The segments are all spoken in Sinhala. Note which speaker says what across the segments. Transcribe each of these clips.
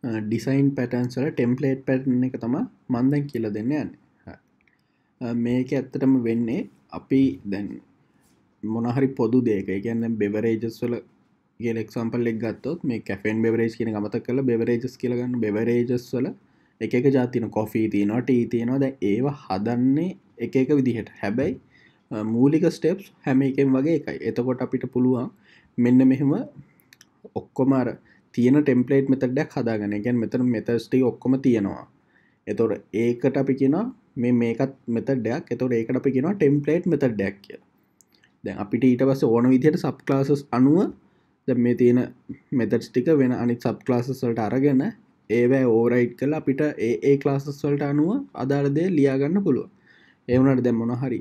Speaker 1: ඩිසයින් පැටන්ස් වල ටෙම්පලේට් පැටර්න් එක තමයි මම දැන් කියලා දෙන්න යන්නේ. මේක ඇත්තටම වෙන්නේ අපි දැන් මොනහරි පොදු දෙයක. ඒ කියන්නේ බෙවරේජස් වල කියලා එක්සැම්පල් එකක් ගත්තොත් මේ කැෆේන් බෙවරේජ් කියන එක අමතක කරලා බෙවරේජස් කියලා ගන්න. බෙවරේජස් වල එක එක જાති තියෙනවා. කොෆි තියෙනවා, ටී තියෙනවා. දැන් ඒවා හදන්නේ එක එක විදිහට. හැබැයි මූලික ස්ටෙප්ස් හැම එකෙම වගේ එකයි. එතකොට අපිට පුළුවන් මෙන්න මෙහෙම ඔක්කොම අර තියෙන ටෙම්පලේට් මෙතඩ්ඩක් හදාගන්න. ඒ කියන්නේ මෙතන මෙතඩ්ස් ටික ඔක්කොම තියෙනවා. එතකොට ඒකට අපි කියනවා මේකත් මෙතඩ්ඩයක්. එතකොට ඒකට අපි කියනවා ටෙම්පලේට් මෙතඩ්ඩයක් කියලා. දැන් අපිට ඊට පස්සේ ඕන විදිහට සබ් ක්ලාසස් අනුව දැන් මේ තියෙන මෙතඩ්ස් ටික වෙන අනිත් සබ් ක්ලාසස් වලට අරගෙන ඒවැ ඕවර්රයිඩ් කරලා අපිට ඒ ක්ලාසස් වලට අනුව අදාළ දේ ලියා ගන්න පුළුවන්. ඒ වුණාට දැන් මොනවා හරි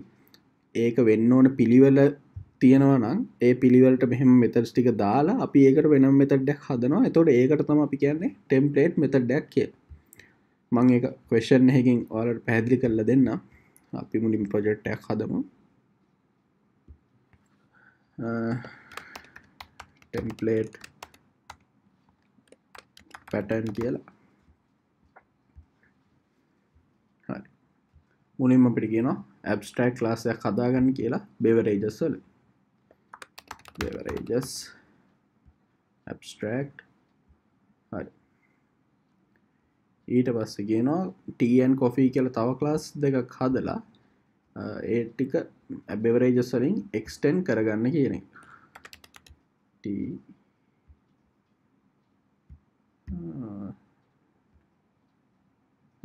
Speaker 1: ඒක වෙන්න ඕන පිළිවෙල තියෙනවා නම් ඒ පිළිවෙලට මෙහෙම මෙතඩ්ස් ටික දාලා අපි ඒකට වෙනම මෙතඩ් එකක් හදනවා. එතකොට ඒකට තමයි අපි කියන්නේ ටෙම්ප්ලේට් මෙතඩ් එකක් කියලා. මම ඒක ක්වෙස්චන් එකකින් ඔයාලට පැහැදිලි කරලා දෙන්නම්. අපි මුලින්ම ප්‍රොජෙක්ට් එකක් හදමු. ටෙම්ප්ලේට් පැටර්න් කියලා. හරි. මුලින්ම අපිට කියනවා abstract class එකක් හදාගන්න කියලා beverages වල. beverages abstract. හරි. ඊට පස්සේ කියනවා tea and coffee කියලා තව class දෙකක් හදලා ඒ ටික beverages වලින් extend කරගන්න කියන එක. tea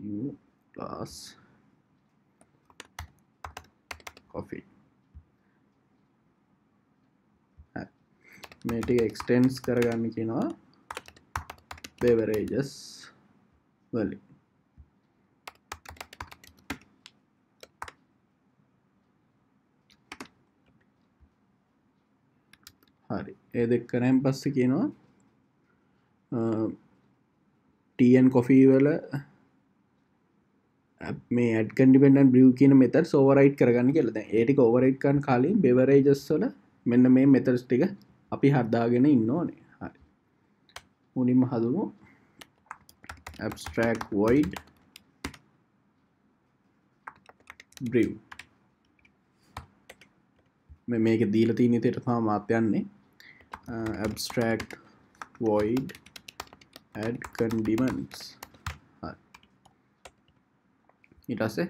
Speaker 1: new class coffee. මේ ටික extends කරගන්න කියනවා beverages වලින්. හරි. ඒ දෙක කරන් පස්සේ කියනවා tea and coffee වල මේ add condiment brew කියන methods override කරගන්න කියලා. දැන් ඒ ටික override කරන්න කලින් beverages වල මෙන්න මේ methods ටික අපි හදාගෙන ඉන්න ඕනේ. හරි. මුලින්ම හදමු abstract void brew. මේක දීලා තියෙන විදිහට තමයි මාත් යන්නේ. abstract void add condiments. හරි. ඊට පස්සේ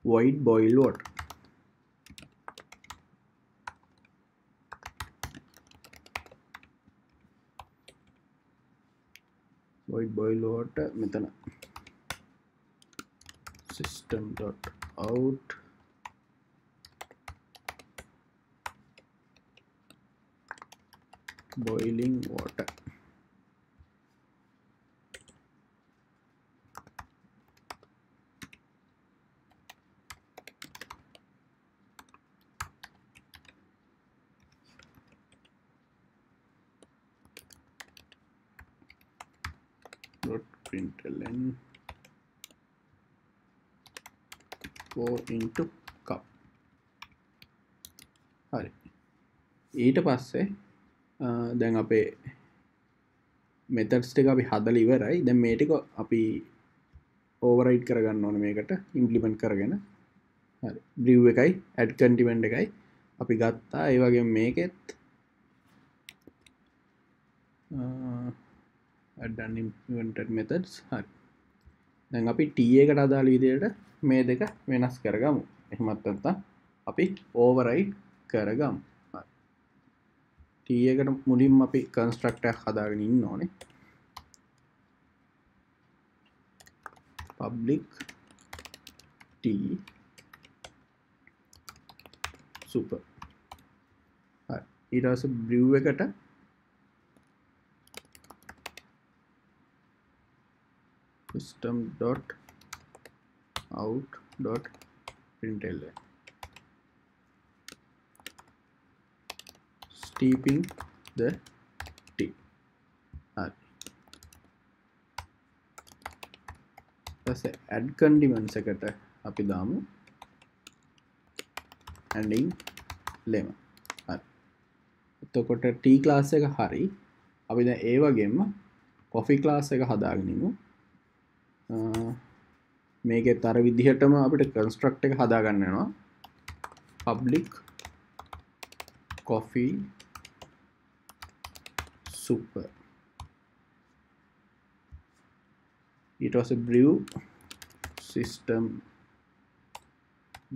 Speaker 1: void boil water. void boil water මෙතන system.out boiling water. println pour into cup. හරි. ඊට පස්සේ දැන් අපේ මෙතඩ්ස් ටික අපි හදලා ඉවරයි. දැන් මේ ටික අපි ඕවර්රයිඩ් කරගන්න ඕනේ මේකට ඉම්ප්ලිමන්ට් කරගෙන. හරි. brew එකයි add condiment එකයි අපි ගත්තා. ඒ වගේම මේකෙත් add unimplemented methods. හරි. දැන් අපි t එකට අදාළ විදිහට මේ දෙක වෙනස් කරගමු. එහෙමත් නැත්නම් අපි override කරගමු. හරි. t එකට මුලින්ම අපි constructor එකක් හදාගෙන ඉන්න ඕනේ. public t super. හරි. ඊට පස්සේ brew එකට system.out.println steeping the tea. හරි. ඊපස්සේ add condiments එකට අපි දාමු adding lemon. හරි. එතකොට tea class එක හරි. අපි දැන් ඒ වගේම කොෆි ක්ලාස් එක හදාගනිමු. මේකෙත් අර විදිහටම අපිට කන්ස්ට්‍රක්ට් එක හදාගන්න වෙනවා. public coffee super ඊට පස්සේ brew system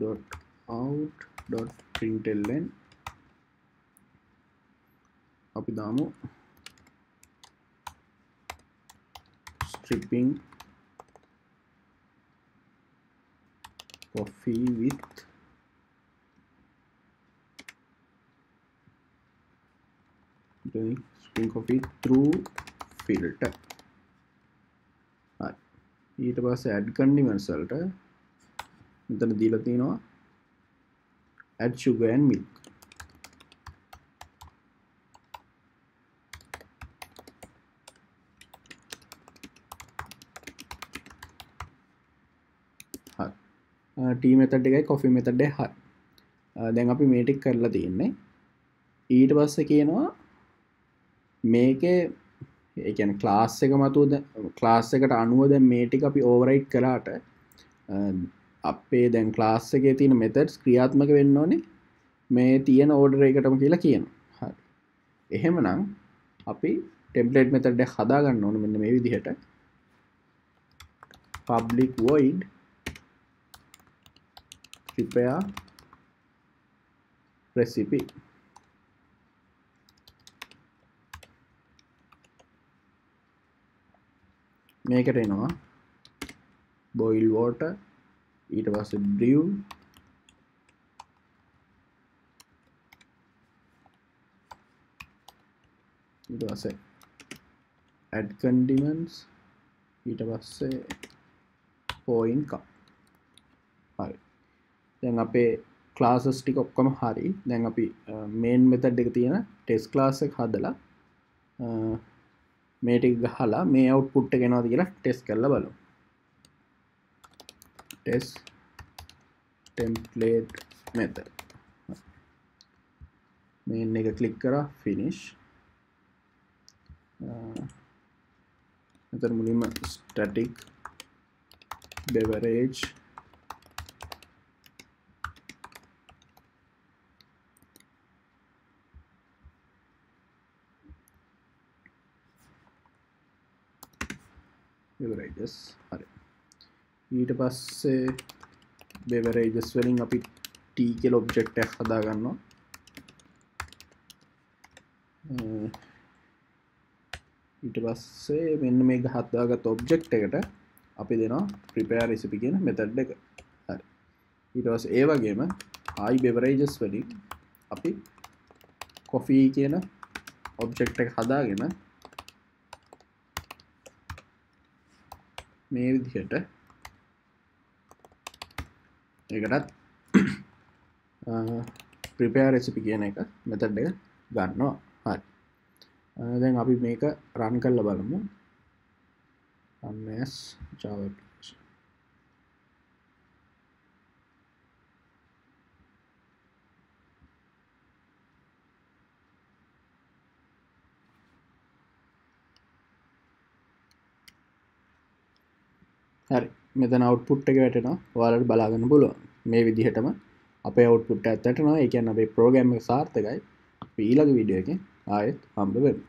Speaker 1: dot out dot println අපි දාමු stripping coffee with doing stripping coffee through filter. හරි. ඊට පස්සේ add condiments වලට මෙතන දීලා තිනවා add sugar and milk. T method එකයි කොෆි මෙතඩ් එක හරි. දැන් අපි මේ ටික කරලා තියෙන්නේ. ඊට පස්සේ කියනවා මේකේ ඒ කියන්නේ ක්ලාස් එක මතුවද ක්ලාස් එකට අනුව දැන් මේ ටික අපි ඕවර්රයිඩ් කරාට අපේ දැන් ක්ලාස් එකේ තියෙන මෙතඩ්ස් ක්‍රියාත්මක වෙන්න ඕනේ මේ තියෙන ඕඩර් එකටම කියලා කියනවා. හරි. එහෙමනම් අපි ටෙම්ප්ලේට් මෙතඩ් එක හදා ගන්න ඕනේ මෙන්න මේ විදිහට. public void prepare recipe. මේකට එනවා boil water ඊට පස්සේ brew ඊට පස්සේ add condiments ඊට පස්සේ pour in cup. හරි. දැන් අපේ ක්ලාසස් ටික ඔක්කොම හරි. දැන් අපි මේන් මෙතඩ් එක තියෙන ටෙස්ට් ක්ලාස් එක හදලා මේ ටික ගහලා මේ අවුට්පුට් එක එනවද කියලා ටෙස්ට් කරලා බලමු. test template method. මේන් එක ක්ලික් කරා finish. මෙතන මුලින්ම static beverage beverages. හරි. ඊට පස්සේ beverages වලින් අපි t කියලා ඔබ්ජෙක්ට් එකක් හදා ගන්නවා. ඊට පස්සේ මෙන්න මේක හදාගත්ත ඔබ්ජෙක්ට් එකට අපි දෙනවා prepare recipe කියන මෙතඩ් එක. හරි. ඊට පස්සේ ඒ වගේම i beverages වලින් අපි coffee කියන ඔබ්ජෙක්ට් එක හදාගෙන මේ විදිහට ඒකටත් prepare recipe කියන එක මෙතඩ් එක ගන්නවා. හරි. දැන් අපි මේක run කරලා බලමු. run as java application. හරි. මෙතන අවුට්පුට් එක වැටෙනවා. ඔයාලට බලා ගන්න පුළුවන්. මේ විදිහටම අපේ අවුට්පුට් එකත් වැටෙනවා. ඒ කියන්නේ අපේ ප්‍රෝග්‍රෑම් එක සාර්ථකයි. අපි ඊළඟ වීඩියෝ එකෙන් ආයෙත් හම්බ වෙමු.